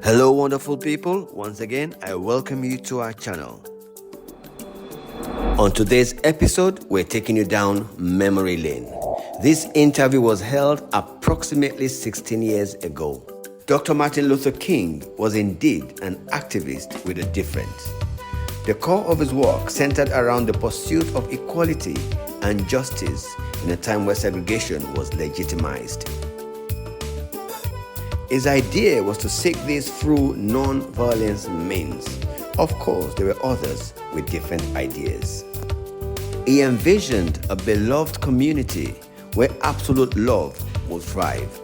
Hello, wonderful people. Once again, I welcome you to our channel. On today's episode, we're taking you down memory lane. This interview was held approximately 16 years ago. Dr. Martin Luther King was indeed an activist with a difference. The core of his work centered around the pursuit of equality and justice in a time where segregation was legitimized. His idea was to seek this through non-violence means. Of course, there were others with different ideas. He envisioned a beloved community where absolute love would thrive.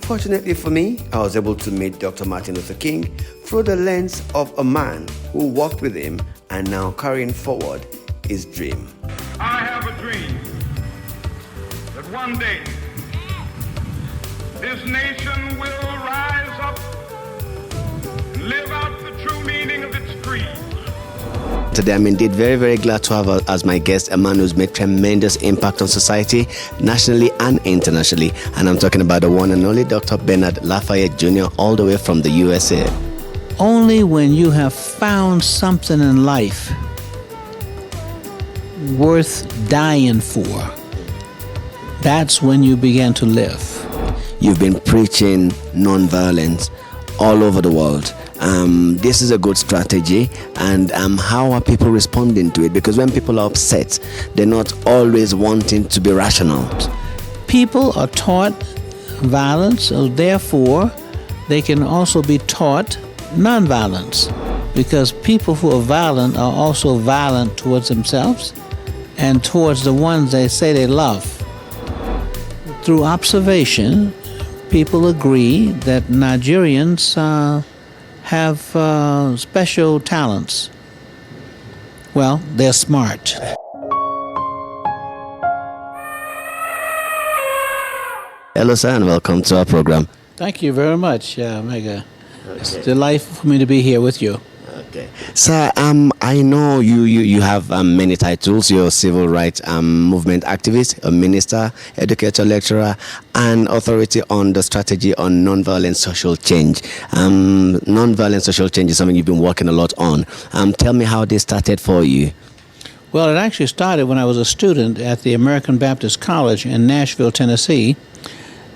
Fortunately for me, I was able to meet Dr. Martin Luther King through the lens of a man who walked with him and now carrying forward his dream. I have a dream that one day this nation will rise up and live out the true meaning of its creed. Today, I'm indeed very, very glad to have as my guest a man who's made tremendous impact on society, nationally and internationally. And I'm talking about the one and only Dr. Bernard Lafayette Jr., all the way from the USA. Only when you have found something in life worth dying for, that's when you begin to live. You've been preaching non-violence all over the world. This is a good strategy, and how are people responding to it? Because when people are upset, they're not always wanting to be rational. People are taught violence, so therefore they can also be taught nonviolence, because people who are violent are also violent towards themselves and towards the ones they say they love. Through observation, people agree that Nigerians have special talents. Well, they're smart. Hello, sir, and welcome to our program. Thank you very much, Mega. Okay. It's delightful for me to be here with you. Okay. Sir, I know you have many titles. You're a civil rights movement activist, a minister, educator, lecturer, and authority on the strategy on nonviolent social change. Nonviolent social change is something you've been working a lot on. Tell me how this started for you. Well, it actually started when I was a student at the American Baptist College in Nashville, Tennessee.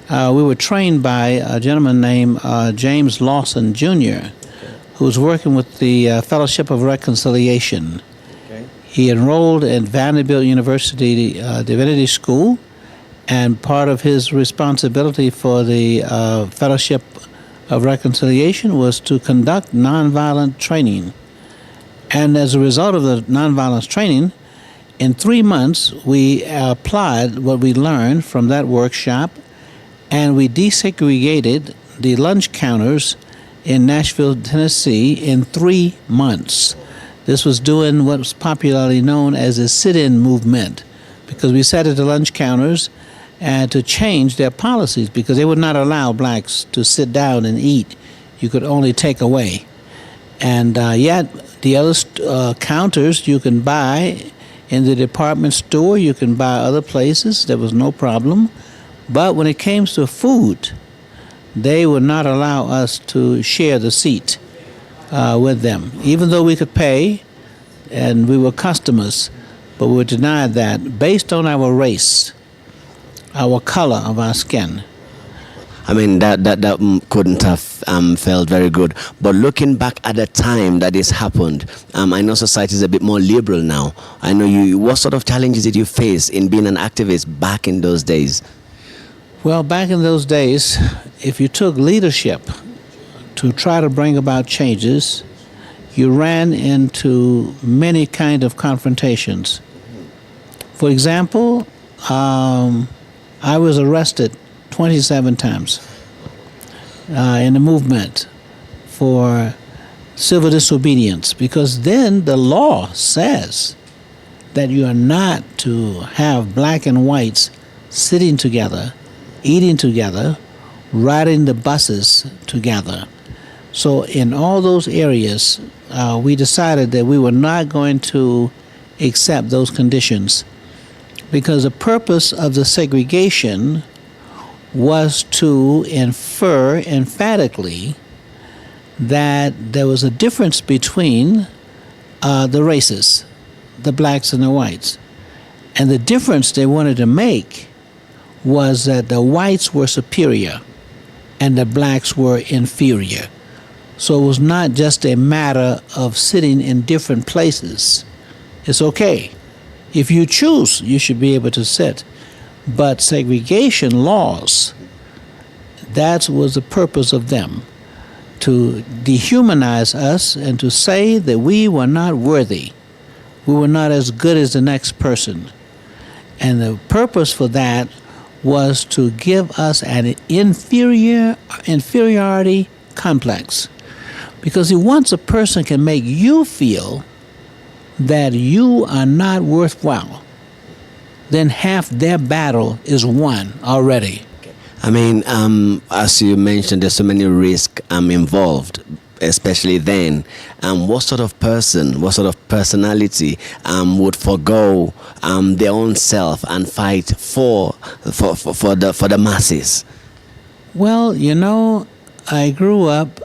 We were trained by a gentleman named James Lawson, Jr., who was working with the Fellowship of Reconciliation. Okay. He enrolled at Vanderbilt University Divinity School, and part of his responsibility for the Fellowship of Reconciliation was to conduct nonviolent training. And as a result of the nonviolence training, in 3 months, we applied what we learned from that workshop, and we desegregated the lunch counters in Nashville, Tennessee in 3 months. This was doing what was popularly known as a sit-in movement, because we sat at the lunch counters and to change their policies, because they would not allow blacks to sit down and eat. You could only take away. And yet the other counters you can buy in the department store, you can buy other places, there was no problem. But when it came to food, they would not allow us to share the seat with them, even though we could pay and we were customers, but we were denied that based on our race, our color of our skin. I mean, that couldn't have felt very good. But looking back at the time that this happened, I know society is a bit more liberal now. I know what sort of challenges did you face in being an activist back in those days? Well, back in those days, if you took leadership to try to bring about changes, you ran into many kind of confrontations. For example, I was arrested 27 times in the movement for civil disobedience, because then the law says that you are not to have black and whites sitting together, eating together, riding the buses together. So in all those areas, we decided that we were not going to accept those conditions, because the purpose of the segregation was to infer emphatically that there was a difference between the races, the blacks and the whites. And the difference they wanted to make was that the whites were superior and the blacks were inferior. So it was not just a matter of sitting in different places. It's okay. If you choose, you should be able to sit. But segregation laws, that was the purpose of them, to dehumanize us and to say that we were not worthy. We were not as good as the next person. And the purpose for that was to give us an inferiority complex. Because once a person can make you feel that you are not worthwhile, then half their battle is won already. I mean, as you mentioned, there's so many risks involved, especially then. What sort of person, what sort of personality would forego their own self and fight for the masses? Well, I grew up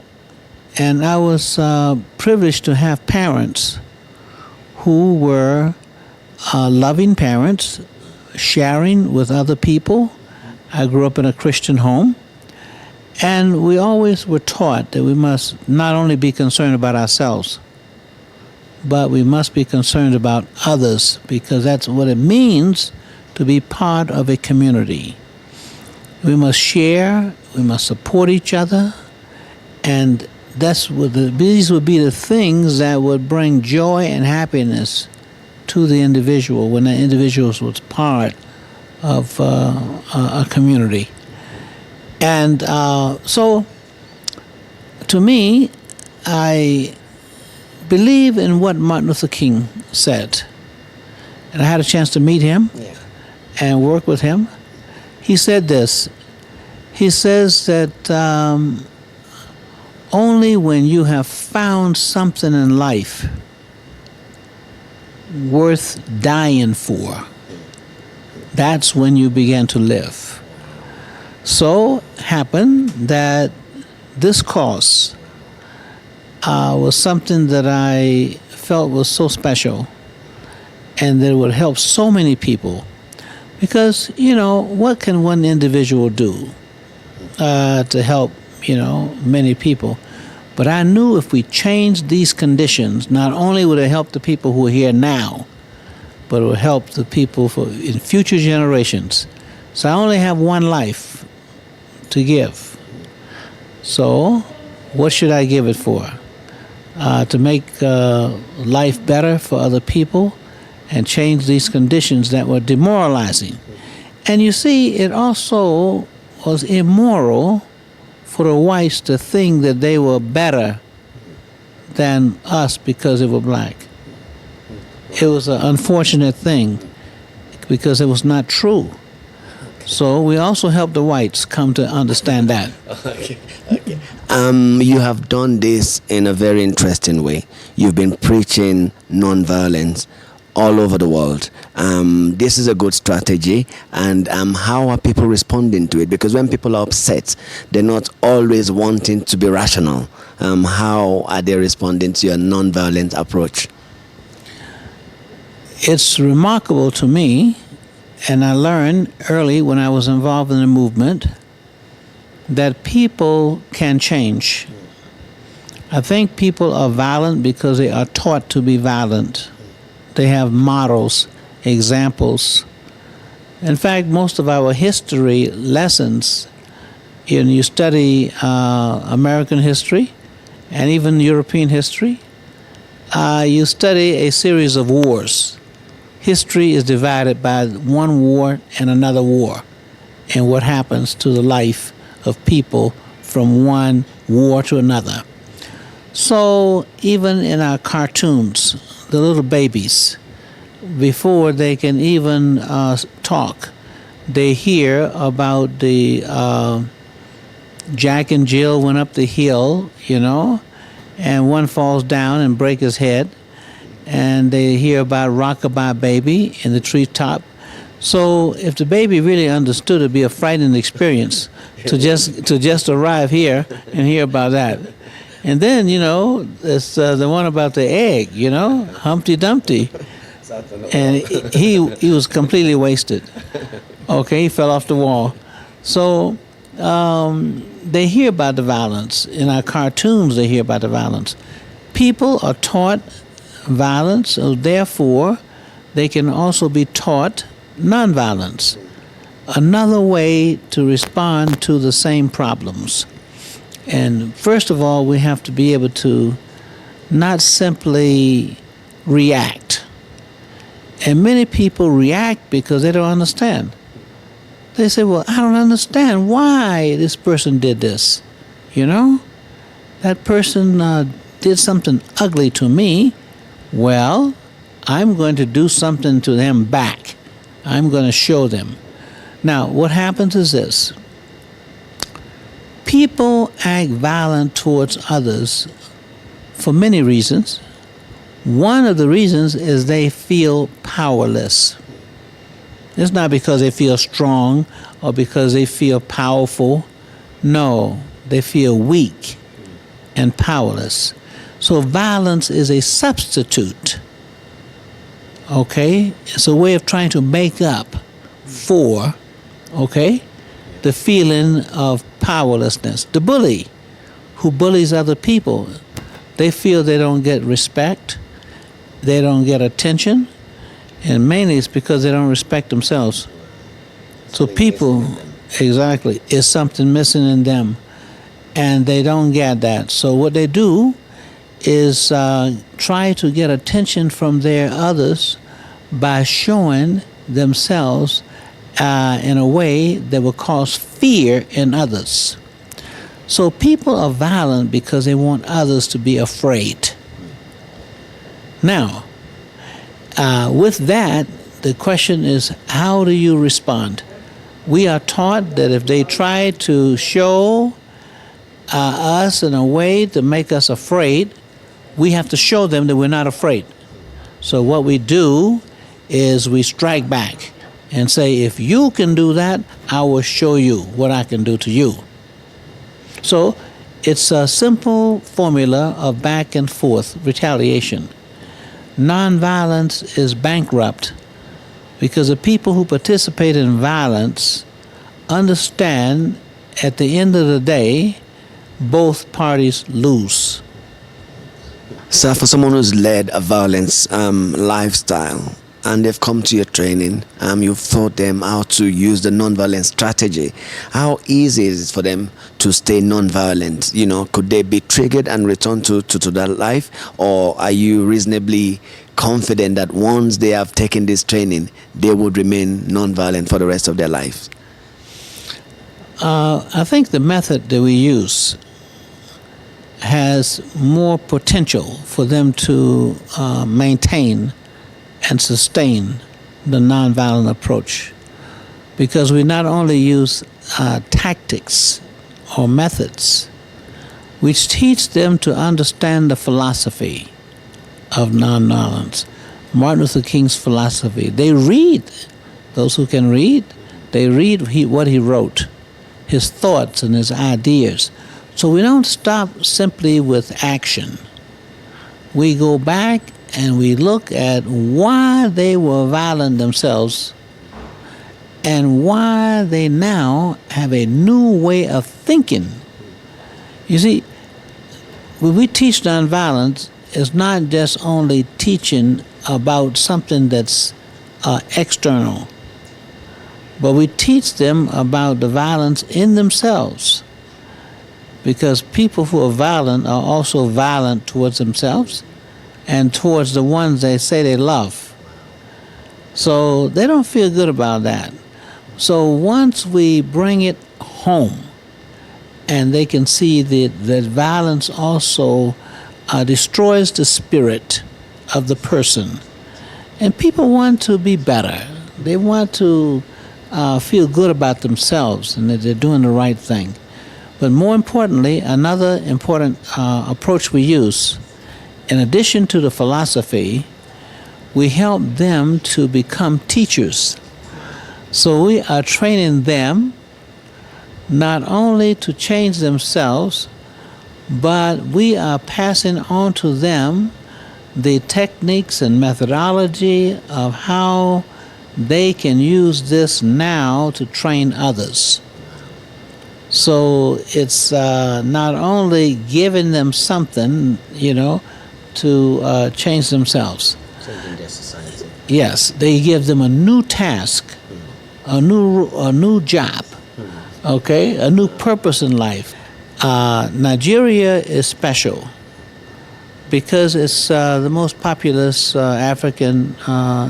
and I was privileged to have parents who were loving parents, sharing with other people. I grew up in a Christian home, and we always were taught that we must not only be concerned about ourselves, but we must be concerned about others, because that's what it means to be part of a community. We must share, we must support each other, and these would be the things that would bring joy and happiness to the individual when the individual was part of a community. And so, to me, I believe in what Martin Luther King said. And I had a chance to meet him and work with him. He said this. He says that only when you have found something in life worth dying for, that's when you begin to live. So happened that this cause was something that I felt was so special and that it would help so many people. Because, what can one individual do to help, many people? But I knew if we changed these conditions, not only would it help the people who are here now, but it will help the people in future generations. So I only have one life to give. So what should I give it for? To make life better for other people and change these conditions that were demoralizing. And you see, it also was immoral for the whites to think that they were better than us because they were black. It was an unfortunate thing because it was not true. So we also helped the whites come to understand that. Okay. You have done this in a very interesting way. You've been preaching nonviolence all over the world. This is a good strategy. And how are people responding to it? Because when people are upset, they're not always wanting to be rational. How are they responding to your nonviolent approach? It's remarkable to me, and I learned early when I was involved in the movement, that people can change. I think people are violent because they are taught to be violent. They have models, examples. In fact, most of our history lessons, you study American history and even European history, you study a series of wars. History is divided by one war and another war, and what happens to the life of people from one war to another. So even in our cartoons, the little babies, before they can even talk, they hear about the Jack and Jill went up the hill, and one falls down and breaks his head. And they hear about Rockabye Baby in the treetop. So if the baby really understood, it'd be a frightening experience to just arrive here and hear about that. And then, it's the one about the egg, Humpty Dumpty. And he was completely wasted. Okay, he fell off the wall. So they hear about the violence. In our cartoons, they hear about the violence. People are taught violence, so therefore they can also be taught nonviolence, another way to respond to the same problems. And first of all, we have to be able to not simply react. And many people react because they don't understand. They say, well, I don't understand why this person did this. That person did something ugly to me. Well, I'm going to do something to them back. I'm going to show them. Now, what happens is this. People act violent towards others for many reasons. One of the reasons is they feel powerless. It's not because they feel strong or because they feel powerful. No, they feel weak and powerless. So violence is a substitute. Okay? It's a way of trying to make up for, the feeling of powerlessness. The bully who bullies other people, they feel they don't get respect, they don't get attention, and mainly it's because they don't respect themselves. So people, exactly, is something missing in them, and they don't get that. So what they do is try to get attention from their others by showing themselves in a way that will cause fear in others. So people are violent because they want others to be afraid. Now, with that, the question is, how do you respond? We are taught that if they try to show us in a way to make us afraid, we have to show them that we're not afraid. So what we do is we strike back and say, if you can do that, I will show you what I can do to you. So it's a simple formula of back and forth retaliation. Nonviolence is bankrupt because the people who participate in violence understand at the end of the day, both parties lose. Sir, for someone who's led a violence lifestyle and they've come to your training, you've taught them how to use the non-violent strategy. How easy is it for them to stay non-violent? Could they be triggered and return to that life? Or are you reasonably confident that once they have taken this training, they would remain non-violent for the rest of their lives? I think the method that we use has more potential for them to maintain and sustain the nonviolent approach, because we not only use tactics or methods, we teach them to understand the philosophy of nonviolence. Martin Luther King's philosophy. They read, those who can read, they read what he wrote, his thoughts and his ideas. So we don't stop simply with action. We go back and we look at why they were violent themselves and why they now have a new way of thinking. You see, when we teach nonviolence, it's not just only teaching about something that's external, but we teach them about the violence in themselves, because people who are violent are also violent towards themselves and towards the ones they say they love. So they don't feel good about that. So once we bring it home and they can see that violence also destroys the spirit of the person, and people want to be better. They want to feel good about themselves and that they're doing the right thing. But more importantly, another important approach we use, in addition to the philosophy, we help them to become teachers. So we are training them not only to change themselves, but we are passing on to them the techniques and methodology of how they can use this now to train others. So it's not only giving them something, to change themselves. Changing their society. Yes, they give them a new task, a new job, okay, a new purpose in life. Nigeria is special because it's the most populous African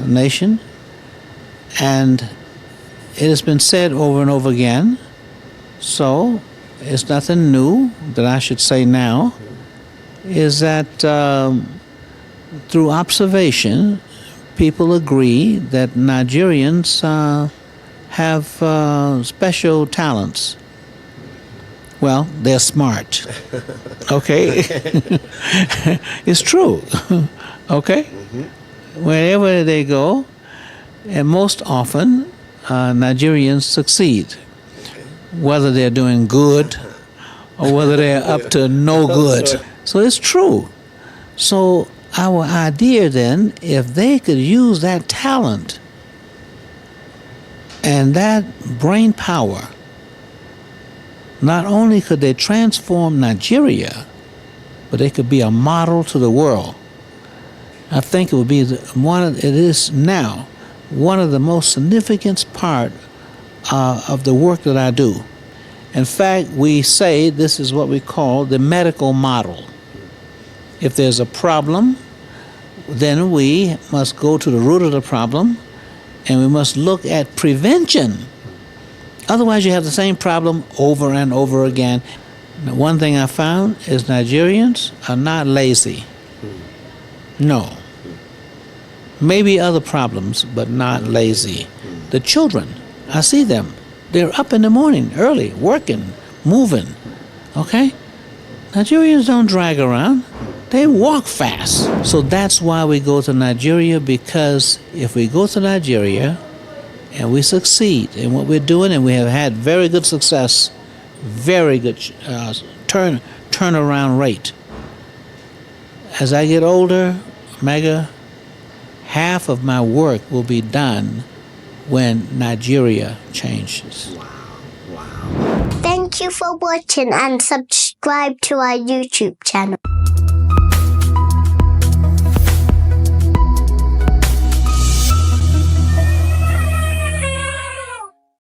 nation, and it has been said over and over again, so it's nothing new that I should say now, is that through observation, people agree that Nigerians have special talents. Well, they're smart. Okay? It's true. Okay? Wherever they go, and most often, Nigerians succeed. Whether they're doing good or whether they're up to no good. So it's true. So our idea then, if they could use that talent and that brain power, not only could they transform Nigeria, but they could be a model to the world. I think it would be it is now one of the most significant part of the work that I do. In fact, we say this is what we call the medical model. If there's a problem, then we must go to the root of the problem and we must look at prevention. Otherwise, you have the same problem over and over again. Now, one thing I found is Nigerians are not lazy. No. Maybe other problems, but not lazy. The children, I see them. They're up in the morning, early, working, moving. Okay? Nigerians don't drag around. They walk fast. So that's why we go to Nigeria, because if we go to Nigeria and we succeed in what we're doing, and we have had very good success, very good turnaround rate. As I get older, Mega, half of my work will be done when Nigeria changes. Thank you for watching and subscribe to our YouTube channel.